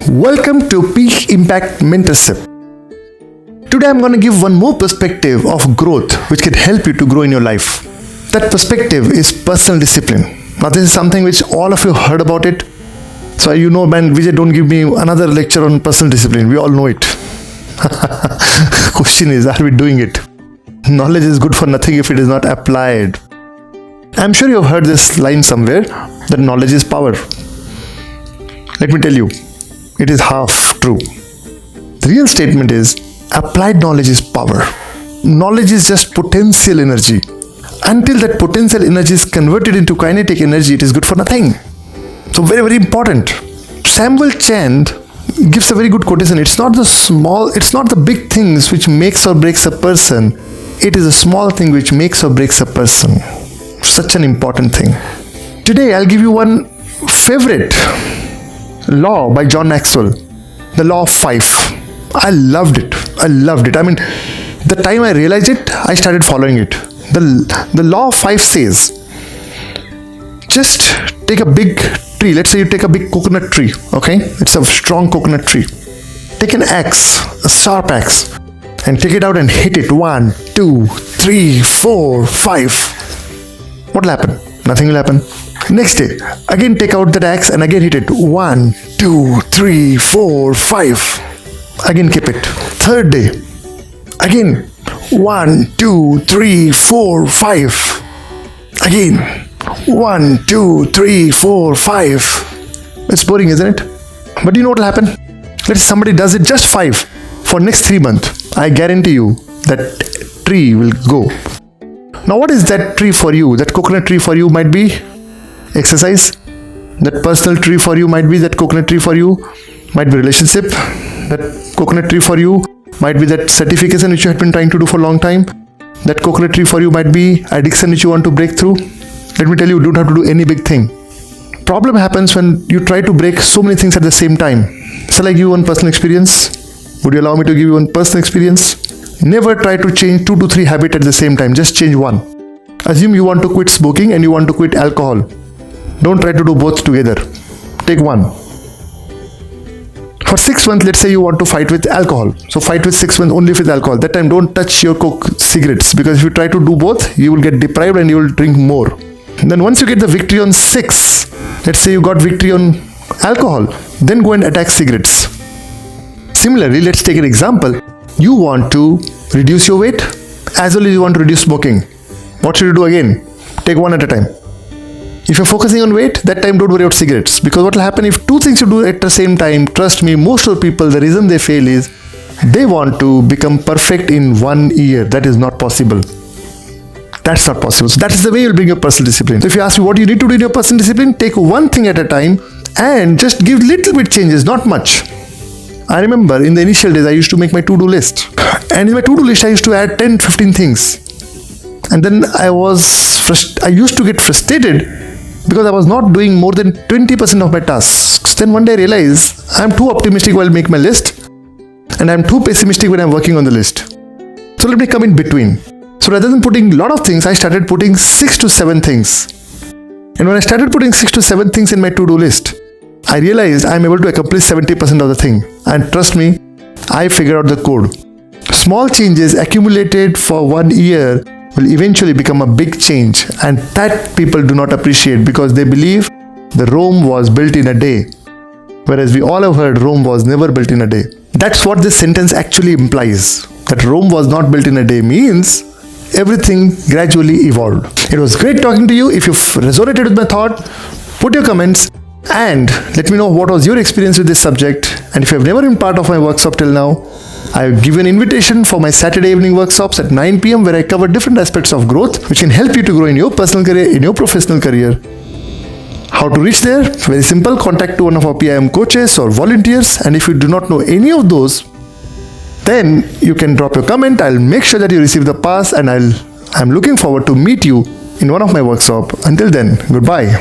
Welcome to Peak Impact Mentorship. Today I'm going to give one more perspective of growth which can help you to grow in your life. That perspective is personal discipline. Now this is something which all of you heard about it. So you know, man, Vijay, don't give me another lecture on personal discipline. We all know it. Question is, are we doing it? Knowledge is good for nothing if it is not applied. I'm sure you've heard this line somewhere, that knowledge is power. Let me tell you, it is half true. The real statement is, applied knowledge is power. Knowledge is just potential energy. Until that potential energy is converted into kinetic energy, it is good for nothing. So very, very important. Samuel Chand gives a very good quotation. It's not the big things which makes or breaks a person. It is a small thing which makes or breaks a person. Such an important thing. Today I'll give you one favorite law by John Maxwell. The law of 5. I loved it. I mean, the time I realized it, I started following it. The law of 5 says, just take a big tree. Let's say you take a big coconut tree. Okay, it's a strong coconut tree. Take an axe, a sharp axe, and take it out and hit it. 1, 2, 3, 4, 5. What will happen? Nothing will happen. Next day, again take out that axe and again hit it. 1, 2, 3, 4, 5. Again keep it. Third day, again 1, 2, 3, 4, 5. Again 1, 2, 3, 4, 5. It's boring, isn't it? But you know what will happen? Let's say somebody does it just 5 for next 3 months. I guarantee you that tree will go. Now what is that tree for you? That coconut tree for you might be exercise. That personal tree for you might be that coconut tree for you. Might be relationship. That coconut tree for you might be that certification which you had been trying to do for a long time. That coconut tree for you might be addiction which you want to break through. Let me tell you, don't have to do any big thing. Problem happens when you try to break so many things at the same time. Shall I give you one personal experience? Would you allow me to give you one personal experience? Never try to change 2 to 3 habits at the same time. Just change one. Assume you want to quit smoking and you want to quit alcohol. Don't try to do both together. Take one. For 6 months, let's say you want to fight with alcohol. So fight with 6 months only with alcohol. That time don't touch your cigarettes, because if you try to do both, you will get deprived and you will drink more. And then once you get the victory on 6, let's say you got victory on alcohol, then go and attack cigarettes. Similarly, let's take an example. You want to reduce your weight as well as you want to reduce smoking. What should you do again? Take one at a time. If you're focusing on weight, that time don't worry about cigarettes. Because what will happen if 2 things you do at the same time, trust me, most of the people, the reason they fail is they want to become perfect in 1 year. That is not possible. That's not possible. So that is the way you'll bring your personal discipline. So if you ask me what you need to do in your personal discipline, take one thing at a time and just give little bit changes, not much. I remember in the initial days, I used to make my to-do list. And in my to-do list, I used to add 10, 15 things. And then I used to get frustrated because I was not doing more than 20% of my tasks. Then one day I realized I'm too optimistic while making my list and I'm too pessimistic when I'm working on the list. So let me come in between. So rather than putting a lot of things, I started putting 6 to 7 things. And when I started putting 6 to 7 things in my to-do list, I realized I'm able to accomplish 70% of the thing. And trust me, I figured out the code. Small changes accumulated for 1 year will eventually become a big change, and that people do not appreciate because they believe the Rome was built in a day, whereas we all have heard Rome was never built in a day. That's what this sentence actually implies. That Rome was not built in a day means everything gradually evolved. It was great talking to you. If you've resonated with my thought, put your comments and let me know what was your experience with this subject. And if you have never been part of my workshop till now, I have given an invitation for my Saturday evening workshops at 9 p.m. where I cover different aspects of growth which can help you to grow in your personal career, in your professional career. How to reach there? Very simple. Contact one of our PIM coaches or volunteers, and if you do not know any of those, then you can drop your comment. I'll make sure that you receive the pass, and I'm looking forward to meet you in one of my workshops. Until then, goodbye.